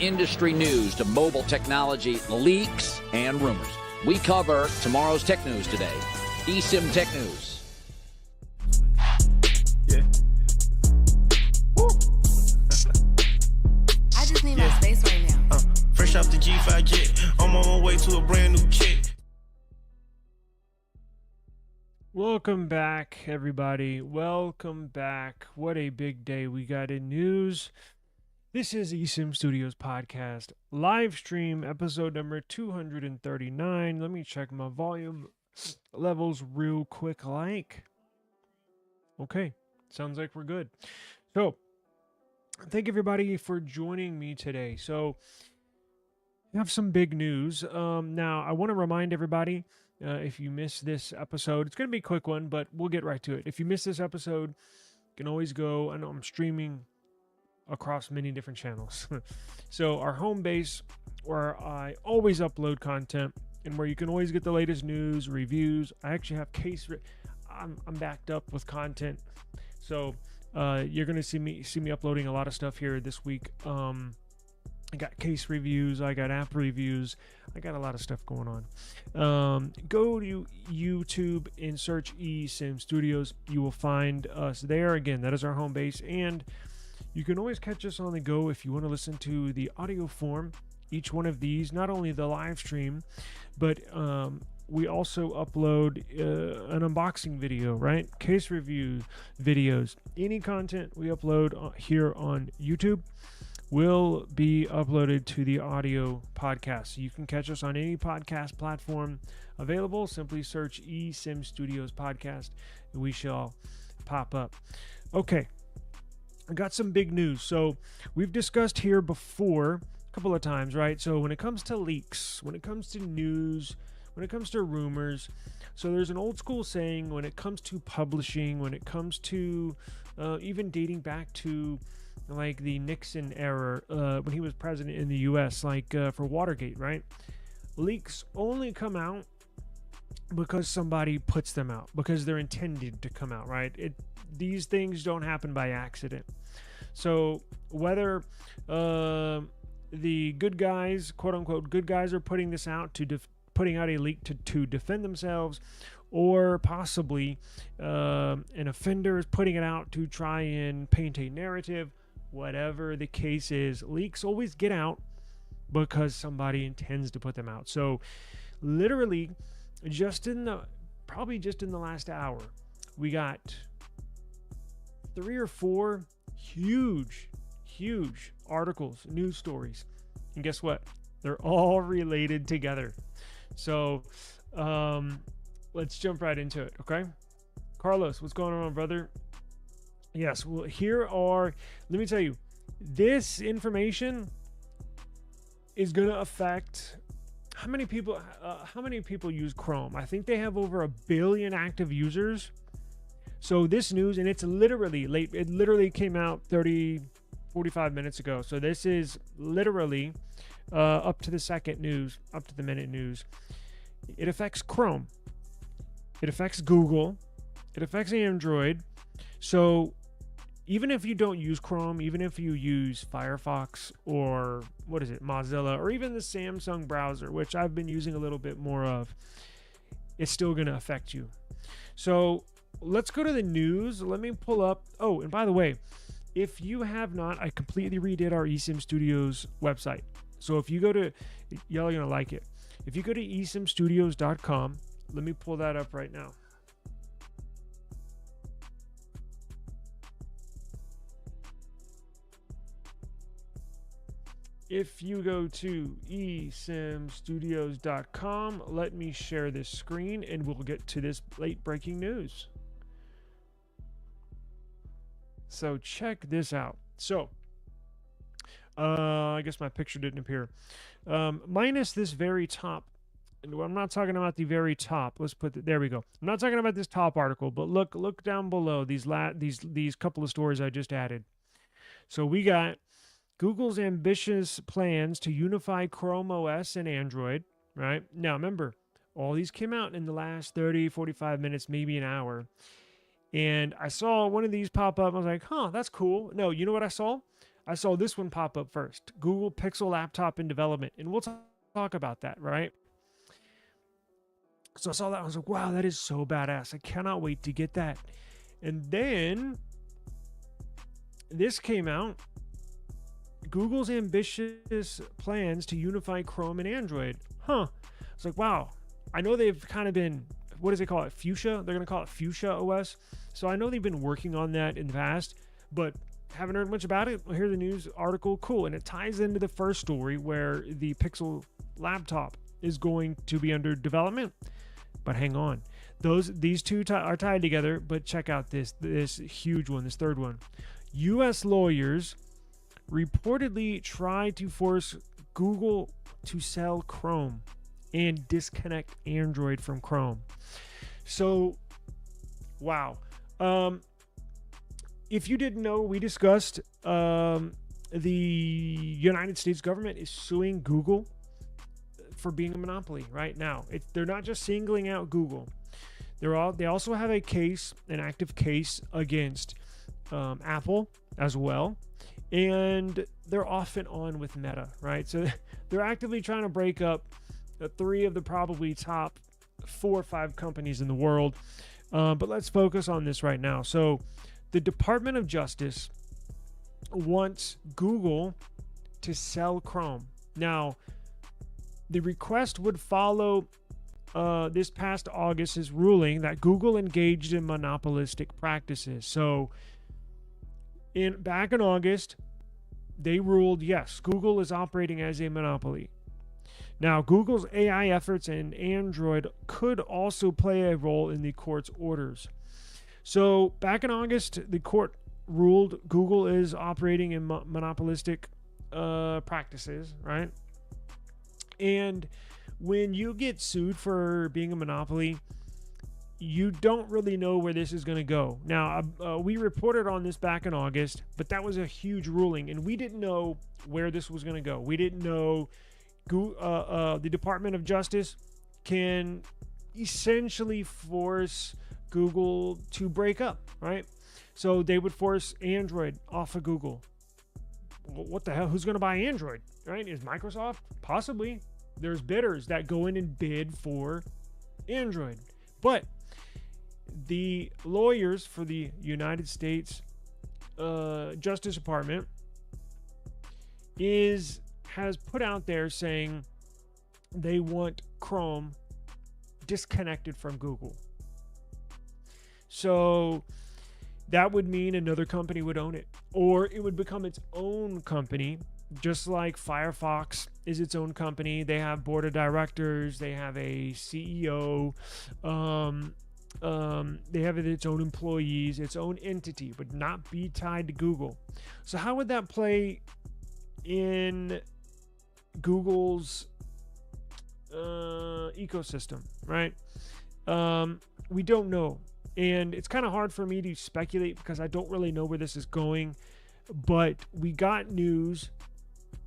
industry news to mobile technology leaks and rumors. We cover tomorrow's tech news today. eSIM Tech News. Yeah. Woo. I just need my space right now. Fresh off the G5 jet, I'm on my way to a brand new kit. Welcome back, everybody. Welcome back. What a big day we got in news. This is eSIM Studios Podcast live stream, episode number 239. Let me check my volume levels real quick. Okay, sounds like we're good. So, thank everybody for joining me today. So, I have some big news. Now, I want to remind everybody, if you missed this episode, it's going to be a quick one, but we'll get right to it. If you missed this episode, you can always go. I know I'm streaming across many different channels. So our home base, where I always upload content and where you can always get the latest news, reviews. I actually have I'm backed up with content. So you're going to see me uploading a lot of stuff here this week. I got case reviews, I got app reviews, I got a lot of stuff going on. Go to YouTube and search eSIM Studios. You will find us there. Again, that is our home base, and you can always catch us on the go if you want to listen to the audio form. Each one of these, not only the live stream, but we also upload an unboxing video, right? Case review videos. Any content we upload here on YouTube will be uploaded to the audio podcast. So you can catch us on any podcast platform available. Simply search eSIM Studios Podcast and we shall pop up. Okay, I got some big news. So we've discussed here before a couple of times, right? So when it comes to leaks, when it comes to news, when it comes to rumors, so there's an old school saying when it comes to publishing, when it comes to even dating back to like the Nixon era, when he was president in the U.S., like for Watergate, right? Leaks only come out because somebody puts them out, because they're intended to come out, right? These things don't happen by accident. So whether the good guys, quote unquote, good guys are putting this out putting out a leak to defend themselves, or possibly an offender is putting it out to try and paint a narrative. Whatever the case is, leaks always get out because somebody intends to put them out. So literally probably just in the last hour, we got 3 or 4 huge articles, news stories. And guess what? They're all related together. So let's jump right into it, okay? Carlos, what's going on, brother? Yes, well, let me tell you, this information is going to affect how many people use Chrome. I think they have over 1 billion active users. So this news, and it's literally late, it literally came out 45 minutes ago. So this is literally up to the minute news. It affects Chrome. It affects Google. It affects Android. So even if you don't use Chrome, even if you use Firefox or Mozilla, or even the Samsung browser, which I've been using a little bit more of, it's still going to affect you. So let's go to the news. Let me pull up. Oh, and by the way, if you have not, I completely redid our eSIM Studios website. So if you go to, y'all are going to like it. If you go to esimstudios.com, let me pull that up right now. If you go to esimstudios.com, let me share this screen and we'll get to this late breaking news. So check this out. So, I guess my picture didn't appear. Minus this very top. And I'm not talking about the very top. There we go. I'm not talking about this top article, but look down below these couple of stories I just added. So we got Google's ambitious plans to unify Chrome OS and Android, right? Now, remember, all these came out in the last 30, 45 minutes, maybe an hour. And I saw one of these pop up. I was like, huh, that's cool. No, you know what I saw? I saw this one pop up first. Google Pixel laptop in development. And we'll talk about that, right? So I saw that. I was like, wow, that is so badass. I cannot wait to get that. And then this came out. Google's ambitious plans to unify Chrome and Android. It's like, wow. I know they've kind of been, what does they call it? Fuchsia? They're going to call it Fuchsia OS. So I know they've been working on that in the past, but haven't heard much about it. Well, here's the news article. Cool. And it ties into the first story where the Pixel laptop is going to be under development. But hang on. These two are tied together, but check out this huge one, this third one. U.S. lawyers reportedly try to force Google to sell Chrome and disconnect Android from Chrome. So, wow. If you didn't know, we discussed the United States government is suing Google for being a monopoly right now. They're not just singling out Google. They also have an active case against Apple as well. And they're off and on with Meta, right? So they're actively trying to break up the three of the probably top 4 or 5 companies in the world. But let's focus on this right now. So the Department of Justice wants Google to sell Chrome. Now, the request would follow this past August's ruling that Google engaged in monopolistic practices. So back in August, they ruled, yes, Google is operating as a monopoly. Now, Google's AI efforts in Android could also play a role in the court's orders. So back in August, the court ruled Google is operating in monopolistic practices, right? And when you get sued for being a monopoly, you don't really know where this is going to go. Now, we reported on this back in August, but that was a huge ruling, and we didn't know where this was going to go. We didn't know the Department of Justice can essentially force Google to break up, right? So they would force Android off of Google. Well, what the hell? Who's going to buy Android, right? Is Microsoft? Possibly. There's bidders that go in and bid for Android. But the lawyers for the United States Justice Department has put out there saying they want Chrome disconnected from Google. So that would mean another company would own it, or it would become its own company, just like Firefox is its own company. They have board of directors, they have a CEO, they have its own employees, its own entity, but not be tied to Google. So how would that play in Google's ecosystem, right? We don't know. And it's kind of hard for me to speculate because I don't really know where this is going. But we got news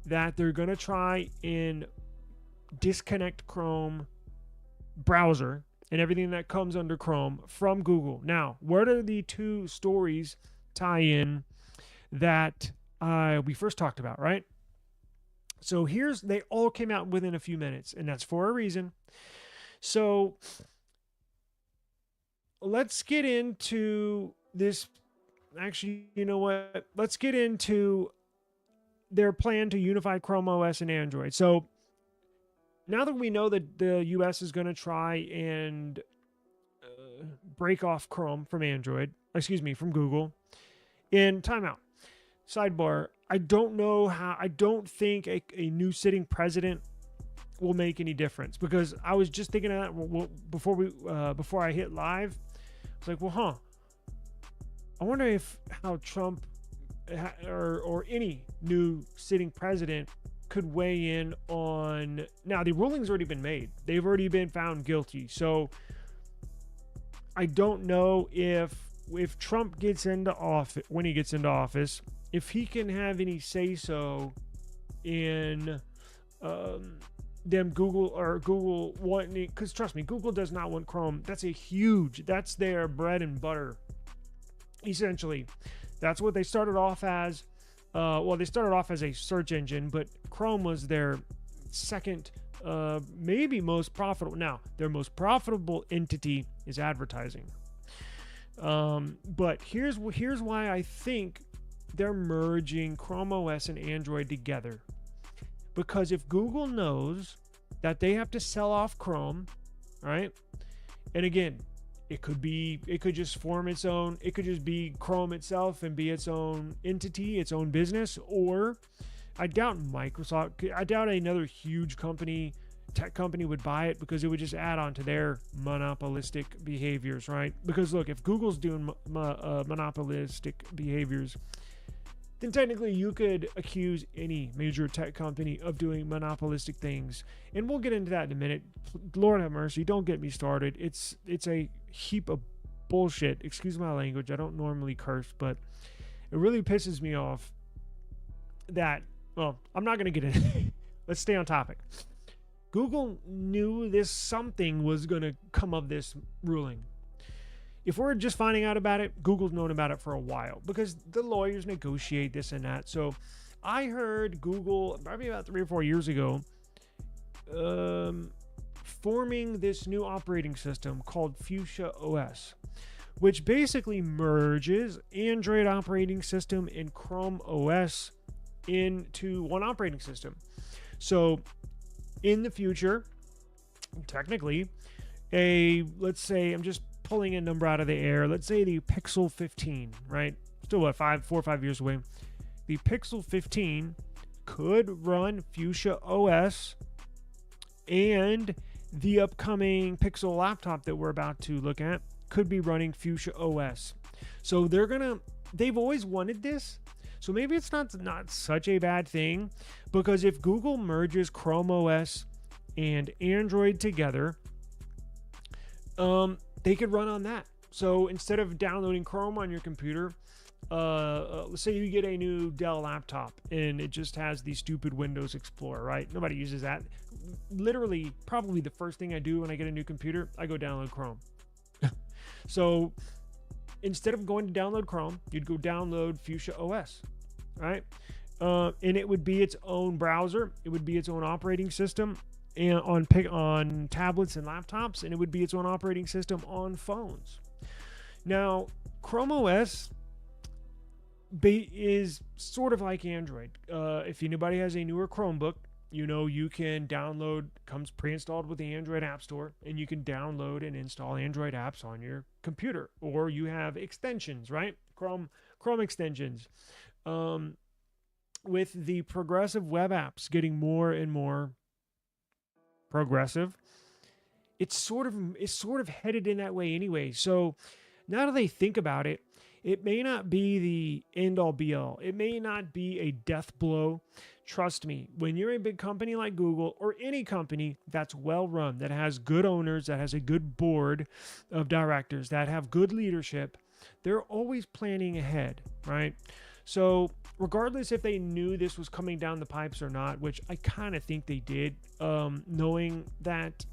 that they're going to try and disconnect Chrome browser and everything that comes under Chrome from Google. Now, where do the two stories tie in that we first talked about, right? So they all came out within a few minutes, and that's for a reason. So let's get into this. Actually, you know what? Let's get into their plan to unify Chrome OS and Android. So now that we know that the US is going to try and break off Chrome from from Google, in timeout, sidebar, I don't think a new sitting president will make any difference, because I was just thinking of that before I hit live. I was like, I wonder how Trump or any new sitting president could weigh in on. Now, the ruling's already been made. They've already been found guilty. So I don't know if Trump gets into office, when he gets into office, if he can have any say-so in them Google wanting, because trust me, Google does not want Chrome. That's their bread and butter. Essentially, that's what they started off as. well, they started off as a search engine, but Chrome was their second, maybe most profitable. Now, their most profitable entity is advertising. But here's why I think they're merging Chrome OS and Android together. Because if Google knows that they have to sell off Chrome, right? And again, it could just form its own, it could just be Chrome itself and be its own entity, its own business, or I doubt another huge company, tech company would buy it, because it would just add on to their monopolistic behaviors, right? Because look, if Google's doing monopolistic behaviors, then technically you could accuse any major tech company of doing monopolistic things. And we'll get into that in a minute. Lord have mercy, don't get me started. It's a heap of bullshit. Excuse my language. I don't normally curse, but it really pisses me off that, well, I'm not going to get into it. Let's stay on topic. Google knew something was going to come of this ruling. If we're just finding out about it, Google's known about it for a while, because the lawyers negotiate this and that. So I heard Google probably about 3 or 4 years ago forming this new operating system called Fuchsia OS, which basically merges Android operating system and Chrome OS into one operating system. So in the future, technically, let's say, I'm just pulling a number out of the air, let's say the Pixel 15, right? Still what, 4 or 5 years away. The Pixel 15 could run Fuchsia OS, and the upcoming Pixel laptop that we're about to look at could be running Fuchsia OS. So they've always wanted this. So maybe it's not such a bad thing, because if Google merges Chrome OS and Android together, they could run on that. So instead of downloading Chrome on your computer, let's say you get a new Dell laptop and it just has the stupid Windows Explorer, right? Nobody uses that. Literally, probably the first thing I do when I get a new computer, I go download Chrome. So instead of going to download Chrome, you'd go download Fuchsia OS, right? And it would be its own browser. It would be its own operating system and on tablets and laptops, and it would be its own operating system on phones. Now, Chrome OS is sort of like Android. If anybody has a newer Chromebook, you can download, comes pre-installed with the Android App Store, and you can download and install Android apps on your computer. Or you have extensions, right? Chrome extensions. With the progressive web apps getting more and more progressive, it's sort of headed in that way anyway. So now that they think about it, it may not be the end all be all. It may not be a death blow. Trust me, when you're a big company like Google, or any company that's well run, that has good owners, that has a good board of directors, that have good leadership, they're always planning ahead, right? So regardless if they knew this was coming down the pipes or not, which I kind of think they did, knowing that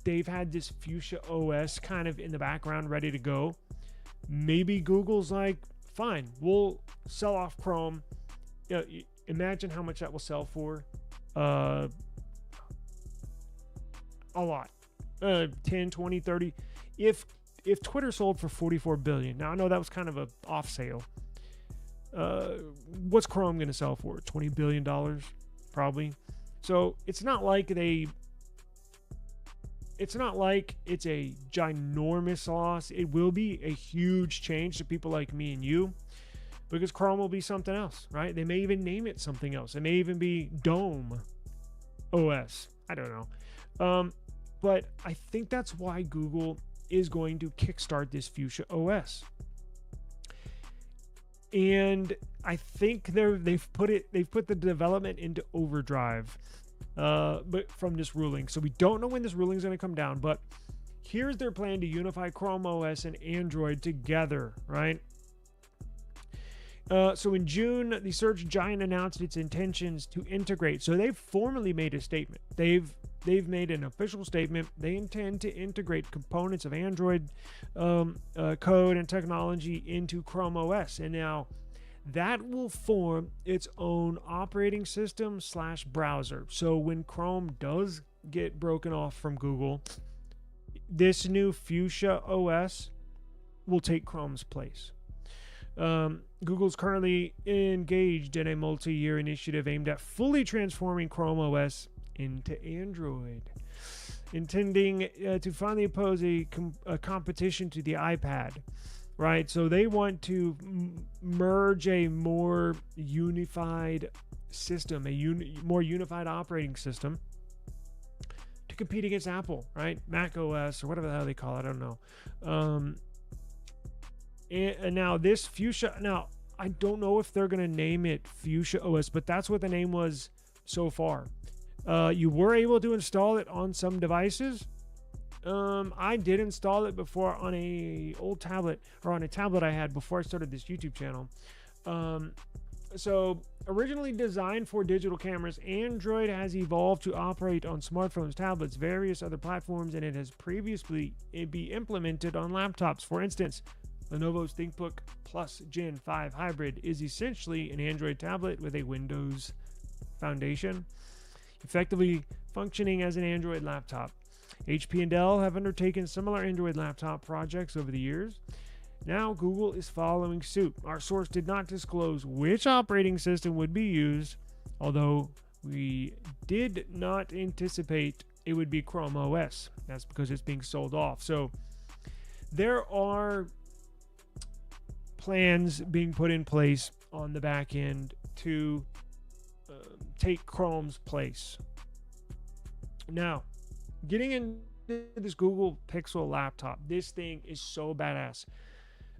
they've had this Fuchsia OS kind of in the background ready to go, maybe Google's like, fine, we'll sell off Chrome. Imagine how much that will sell for. A lot. 10, 20, 30. If Twitter sold for $44 billion, now I know that was kind of a off sale. What's Chrome going to sell for? $20 billion, probably. So it's not like it's a ginormous loss. It will be a huge change to people like me and you, because Chrome will be something else, right? They may even name it something else. It may even be Dome OS. I don't know. But I think that's why Google is going to kickstart this Fuchsia OS. And I think they've put the development into overdrive, but from this ruling. So we don't know when this ruling is going to come down, but here's their plan to unify Chrome OS and Android together, right? So in June, the search giant announced its intentions to integrate. So they've formally made a statement. They've made an official statement. They intend to integrate components of Android code and technology into Chrome OS. And now that will form its own operating system / browser. So when Chrome does get broken off from Google, this new Fuchsia OS will take Chrome's place. Google's currently engaged in a multi-year initiative aimed at fully transforming Chrome OS into Android, intending to finally pose a competition to the iPad, right? So they want to merge a more unified system, more unified operating system to compete against Apple, right? Mac OS or whatever the hell they call it, I don't know. And now this Fuchsia, now I don't know if they're going to name it Fuchsia OS, but that's what the name was so far. You were able to install it on some devices. I did install it before on a old tablet, or on a tablet I had before I started this YouTube channel. So originally designed for digital cameras, Android has evolved to operate on smartphones, tablets, various other platforms, and it has previously be implemented on laptops. For instance, Lenovo's ThinkBook Plus Gen 5 Hybrid is essentially an Android tablet with a Windows foundation, effectively functioning as an Android laptop. HP and Dell have undertaken similar Android laptop projects over the years. Now Google is following suit. Our source did not disclose which operating system would be used, although we did not anticipate it would be Chrome OS. That's because it's being sold off. So there are plans being put in place on the back end to take Chrome's place. Now, getting into this Google Pixel laptop, this thing is so badass.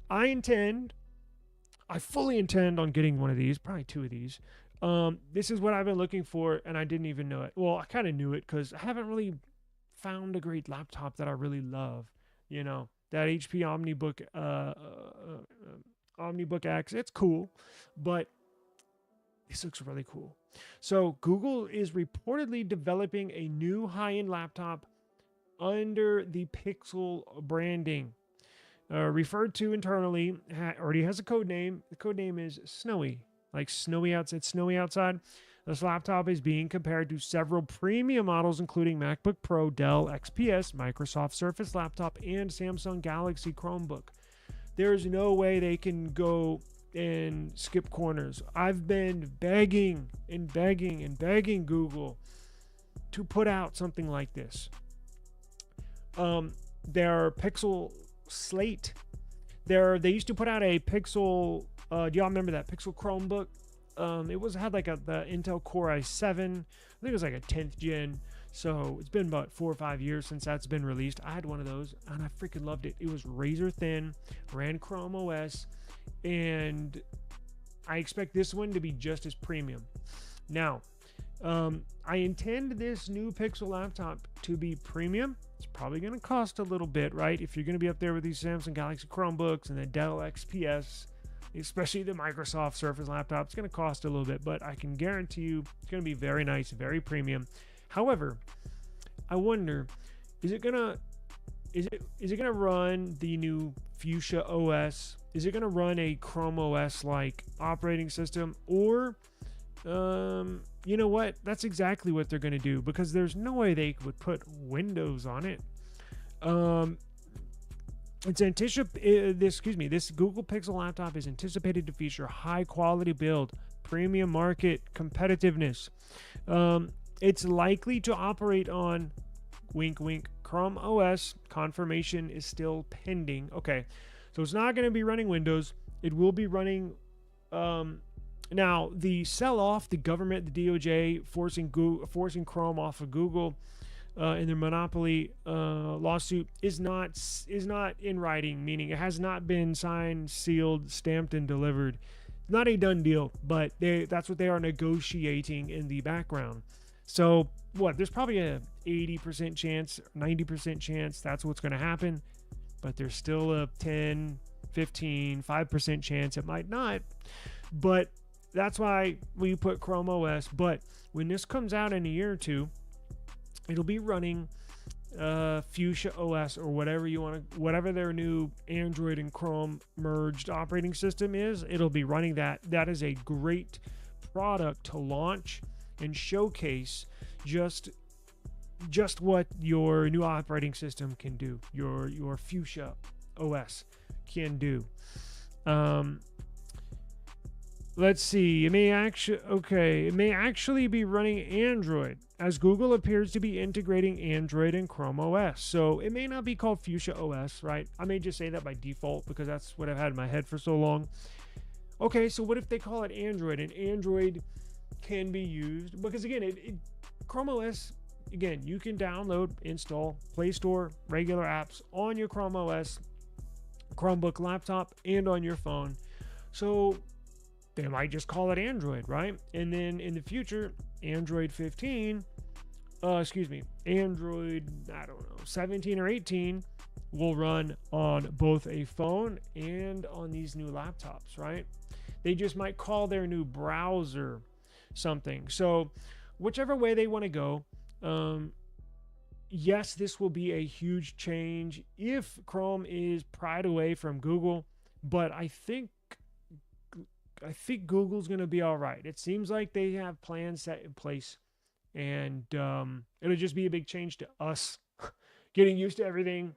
I fully intend on getting one of these, probably two of these. This is what I've been looking for, and I didn't even know it. Well, I kind of knew it because I haven't really found a great laptop that I really love. You know, that HP OmniBook X, it's cool, but this looks really cool. So Google is reportedly developing a new high-end laptop under the Pixel branding, referred to internally, already has a code name. The code name is Snowy, like snowy outside, snowy outside. This laptop is being compared to several premium models, including MacBook Pro, Dell XPS, Microsoft Surface Laptop, and Samsung Galaxy Chromebook. There's no way they can go and skip corners. I've been begging and begging and begging Google to put out something like this. Their Pixel Slate, they used to put out a Pixel, do y'all remember that Pixel Chromebook? It had like the Intel Core i7, I think it was like a 10th gen. So it's been about 4 or 5 years since that's been released. I had one of those and I freaking loved it. It was razor thin, ran Chrome OS, and I expect this one to be just as premium. Now, I intend this new Pixel laptop to be premium. It's probably going to cost a little bit, right? If you're going to be up there with these Samsung Galaxy Chromebooks and the Dell XPS, especially the Microsoft Surface laptop, it's going to cost a little bit, but I can guarantee you it's going to be very nice, very premium. However, I wonder, is it gonna run the new Fuchsia OS? Is it gonna run a Chrome OS like operating system? Or you know what? That's exactly what they're gonna do, because there's no way they would put Windows on it. This Google Pixel laptop is anticipated to feature high quality build, premium market competitiveness. It's likely to operate on, wink wink, Chrome OS. Confirmation is still pending. Okay, so it's not going to be running Windows. It will be running, now the sell-off, the government, the DOJ forcing Chrome off of Google in their monopoly lawsuit is not in writing, meaning it has not been signed, sealed, stamped, and delivered. Not a done deal, but that's what they are negotiating in the background. So what? There's probably a 80% chance, 90% chance that's what's going to happen, but there's still a 10, 15, 5% chance it might not. But that's why we put Chrome OS. But when this comes out in a year or two, it'll be running Fuchsia OS or whatever you want to, whatever their new Android and Chrome merged operating system is, it'll be running that. That is a great product to launch and showcase just what your new operating system can do, your Fuchsia OS can do. Let's see. It may actually be running Android, as Google appears to be integrating Android and Chrome OS. So it may not be called Fuchsia OS, right? I may just say that by default because that's what I've had in my head for so long. Okay, so what if they call it Android, and Android can be used because again, Chrome OS, again, you can download, install, Play Store, regular apps on your Chrome OS, Chromebook laptop, and on your phone. So they might just call it Android, right? And then in the future, Android 15, Android, I don't know, 17 or 18 will run on both a phone and on these new laptops, right? They just might call their new browser something. So whichever way they want to go, yes, this will be a huge change if Chrome is pried away from Google, but I think Google's going to be all right. It seems like they have plans set in place, and it'll just be a big change to us getting used to everything.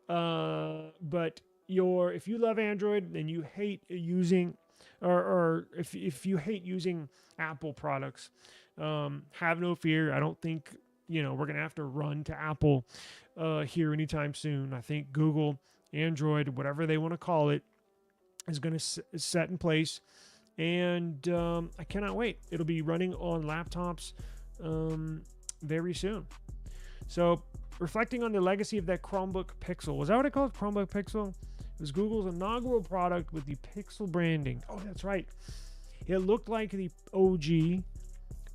But if you love Android and you hate using, or if you hate using Apple products, have no fear. I don't think we're going to have to run to Apple here anytime soon. I think Google, Android, whatever they want to call it, is going to set in place. And I cannot wait. It'll be running on laptops very soon. So reflecting on the legacy of that Chromebook Pixel. Was that what it called? Chromebook Pixel? It was Google's inaugural product with the Pixel branding. Oh, that's right. It looked like the OG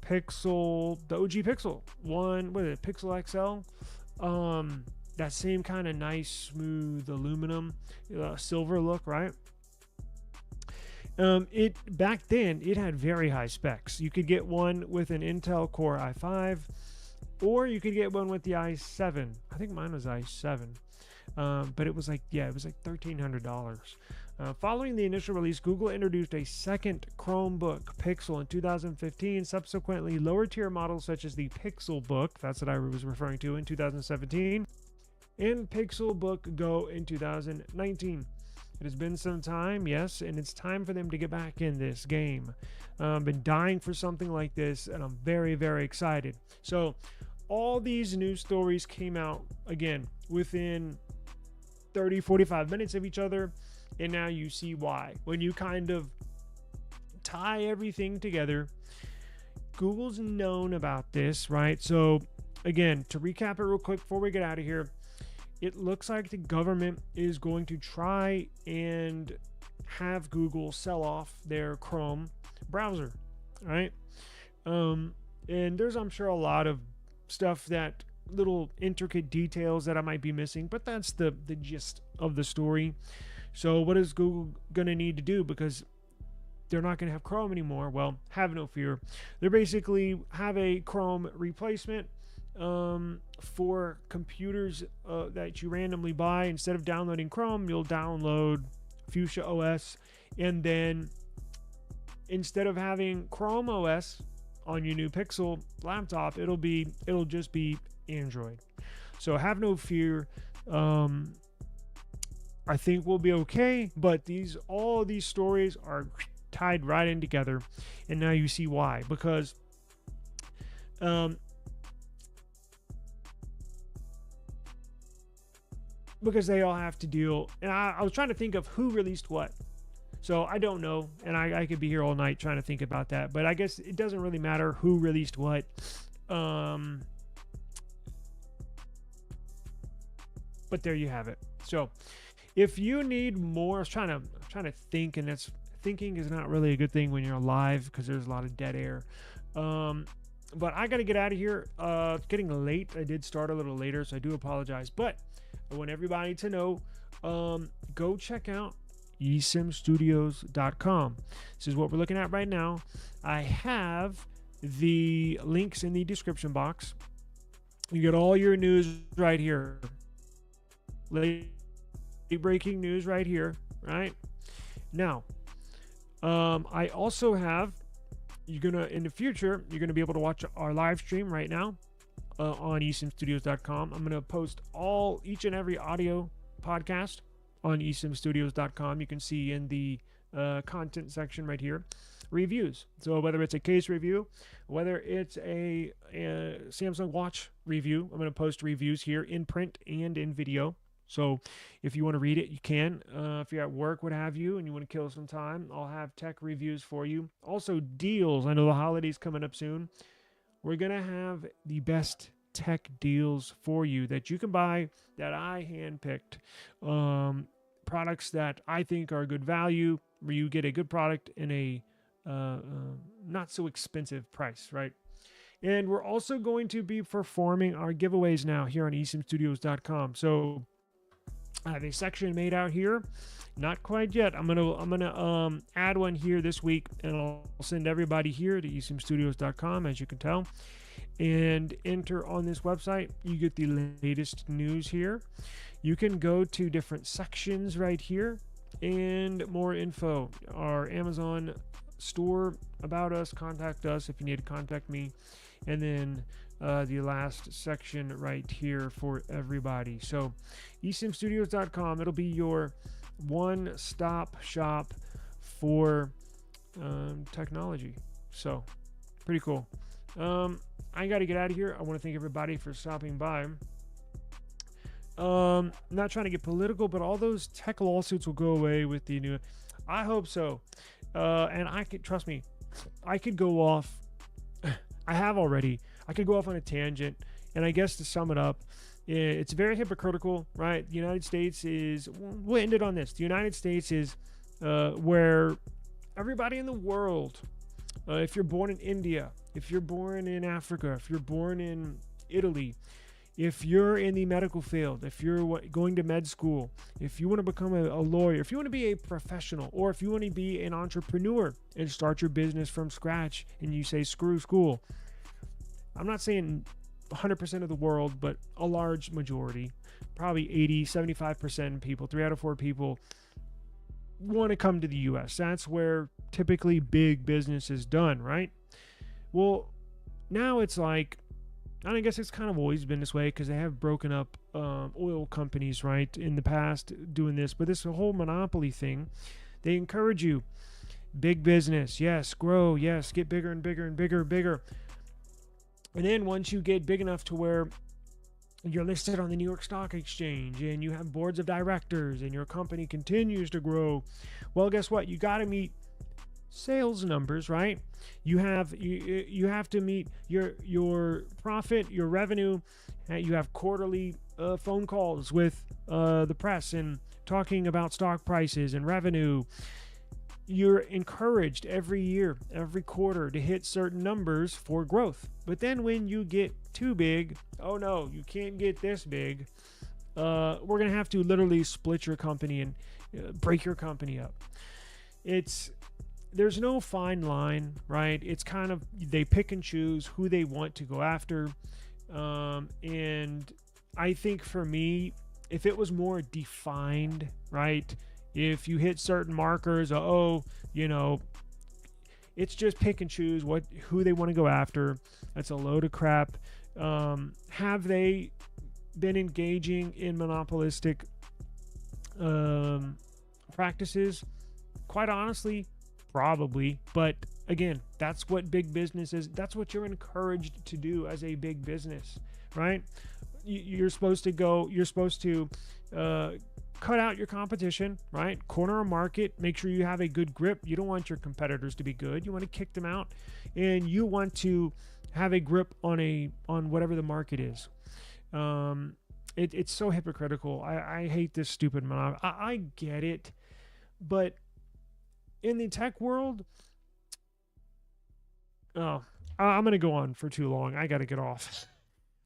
Pixel, one, what is it, Pixel XL? That same kind of nice, smooth aluminum, silver look, right? Back then it had very high specs. You could get one with an Intel Core i5, or you could get one with the i7. I think mine was i7, but it was like $1,300. Following the initial release, Google introduced a second Chromebook Pixel in 2015. Subsequently, lower tier models such as the Pixel Book, that's what I was referring to, in 2017, and Pixel Book Go in 2019. It has been some time, yes, and it's time for them to get back in this game. Been dying for something like this, and I'm very, very excited. So all these news stories came out, again, within 30, 45 minutes of each other, and now you see why. When you kind of tie everything together, Google's known about this, right? So again, to recap it real quick before we get out of here, it looks like the government is going to try and have Google sell off their Chrome browser, right? And there's, I'm sure, a lot of stuff, that little intricate details that I might be missing, but that's the gist of the story. So what is Google going to need to do? Because they're not going to have Chrome anymore. Well, have no fear. They basically have a Chrome replacement for computers that you randomly buy. Instead of downloading Chrome, you'll download Fuchsia OS, and then instead of having Chrome OS on your new Pixel laptop, it'll just be Android. So have no fear. I think we'll be okay, but all these stories are tied right in together, and now you see why. Because they all have to deal, and I was trying to think of who released what. So I don't know, and I could be here all night trying to think about that, but I guess it doesn't really matter who released what. But there you have it. So if you need more, I was trying to think, and thinking is not really a good thing when you're live because there's a lot of dead air. But I got to get out of here. It's getting late. I did start a little later, so I do apologize. But I want everybody to know, go check out esimstudios.com. This is what we're looking at right now. I have the links in the description box. You get all your news right here. Late breaking news right here, right? Now, I also have, in the future, you're gonna be able to watch our live stream right now on esimstudios.com. I'm gonna post each and every audio podcast on esimstudios.com. You can see in the content section right here reviews. So whether it's a case review, whether it's a Samsung Watch review, I'm going to post reviews here in print and in video. So if you want to read it, you can. If you're at work, what have you, and you want to kill some time, I'll have tech reviews for you. Also deals. I know the holidays coming up soon. We're going to have the best tech deals for you that you can buy, that I handpicked. Products that I think are good value, where you get a good product in a not so expensive price, right? And we're also going to be performing our giveaways now here on esimstudios.com. So I have a section made out here. Not quite yet. I'm gonna add one here this week, and I'll send everybody here to esimstudios.com, as you can tell, and enter on this website. You get the latest news here. You can go to different sections right here and more info. Our Amazon store, about us, contact us if you need to contact me, and then the last section right here for everybody. So esimstudios.com, it'll be your one-stop shop for technology. So pretty cool. I got to get out of here. I want to thank everybody for stopping by. Not trying to get political, but all those tech lawsuits will go away with the new. I hope so. And I could, trust me, I could go off. I have already. I could go off on a tangent. And I guess to sum it up, it's very hypocritical, right? The United States is, we'll end it on this. The United States is where everybody in the world, if you're born in India, if you're born in Africa, if you're born in Italy, if you're in the medical field, if you're going to med school, if you want to become a lawyer, if you want to be a professional, or if you want to be an entrepreneur and start your business from scratch and you say, screw school. I'm not saying 100% of the world, but a large majority, probably 80, 75% people, 3 out of 4 people want to come to the US. That's where typically big business is done, right? Well, now it's like, and I guess it's kind of always been this way because they have broken up oil companies, right, in the past doing this. But this whole monopoly thing, they encourage you. Big business, yes, grow, yes, get bigger and bigger and bigger and bigger. And then once you get big enough to where you're listed on the New York Stock Exchange and you have boards of directors and your company continues to grow, well, guess what? You got to meet sales numbers, right? You have to meet your profit, your revenue. You have quarterly phone calls with the press and talking about stock prices and revenue. You're encouraged every year, every quarter to hit certain numbers for growth. But then when you get too big, oh no, you can't get this big. We're going to have to literally split your company and break your company up. There's no fine line, right? It's kind of, they pick and choose who they want to go after. And I think for me, if it was more defined, right? If you hit certain markers, it's just pick and choose who they want to go after. That's a load of crap. Have they been engaging in monopolistic practices? Quite honestly, probably. But again, that's what big business is. That's what you're encouraged to do as a big business, right? You're supposed to cut out your competition, right? Corner a market, make sure you have a good grip. You don't want your competitors to be good. You want to kick them out, and you want to have a grip on whatever the market is. It's so hypocritical. I hate this stupid monopoly. I get it, but in the tech world, I'm gonna go on for too long. I gotta get off.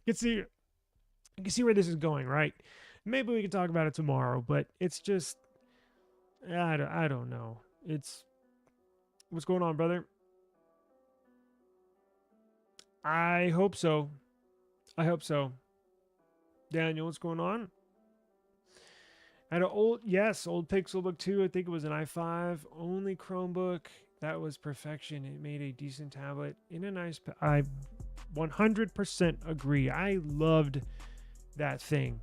You can see where this is going, right? Maybe we can talk about it tomorrow, but it's just, I don't know. What's going on, brother? I hope so. I hope so. Daniel, what's going on? I had an old Pixelbook 2. I think it was an i5 only Chromebook. That was perfection. It made a decent tablet in a nice. I 100% agree. I loved that thing.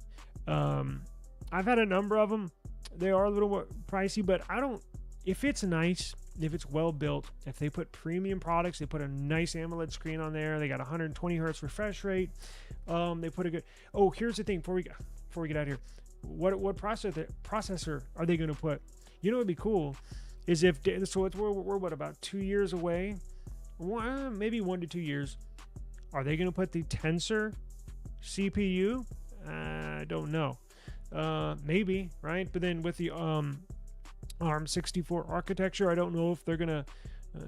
I've had a number of them. They are a little more pricey, but I don't. If it's nice, if it's well built, if they put premium products, they put a nice AMOLED screen on there. They got 120 hertz refresh rate. They put a good. Oh, here's the thing. Before we get out of here, what processor are they going to put? You know, it'd be cool. Is if so, we're what, about 2 years away, maybe 1 to 2 years. Are they going to put the Tensor CPU? I don't know. Maybe, right? But then with the ARM64 architecture, I don't know if they're gonna.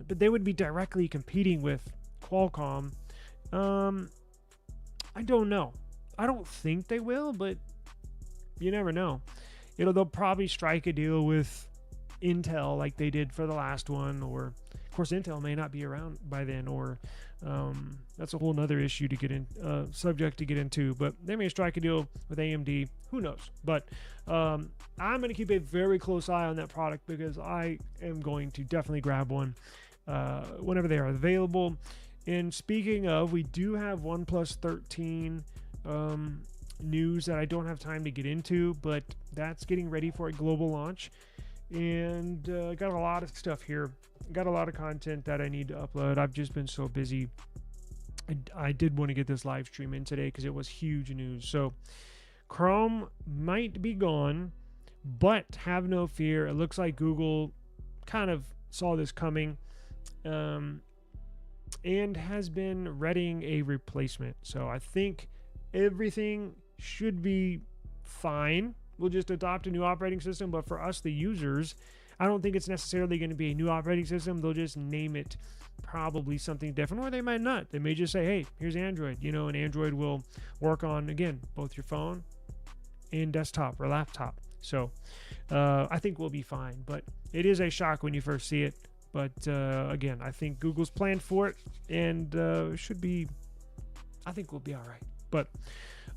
But they would be directly competing with Qualcomm. I don't know. I don't think they will, but you never know. They'll probably strike a deal with Intel like they did for the last one, or of course Intel may not be around by then, or that's a whole nother issue to get in, subject to get into, but they may strike a deal with AMD. Who knows? But I'm going to keep a very close eye on that product, because I am going to definitely grab one whenever they are available. And speaking of, we do have OnePlus 13 news that I don't have time to get into, but that's getting ready for a global launch. And got a lot of stuff here. Got a lot of content that I need to upload. I've just been so busy. I did want to get this live stream in today because it was huge news. So Chrome might be gone, but have no fear. It looks like Google kind of saw this coming and has been readying a replacement. So I think everything should be fine. We'll just adopt a new operating system, but for us, the users, I don't think it's necessarily going to be a new operating system. They'll just name it probably something different, or they might not. They may just say, hey, here's Android, and Android will work on, again, both your phone and desktop or laptop. So I think we'll be fine, but it is a shock when you first see it. But again, I think Google's planned for it, and should be, I think we'll be all right. But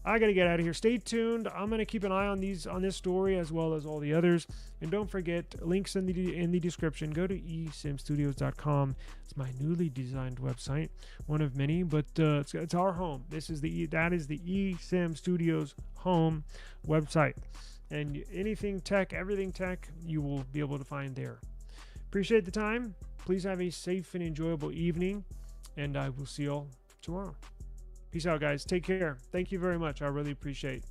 I got to get out of here. Stay tuned. I'm going to keep an eye on this story as well as all the others. And don't forget, links in the description. Go to esimstudios.com. It's my newly designed website, one of many, but it's our home. That is the eSIM Studios home website. And anything tech, everything tech, you will be able to find there. Appreciate the time. Please have a safe and enjoyable evening, and I will see you all tomorrow. Peace out, guys. Take care. Thank you very much. I really appreciate it.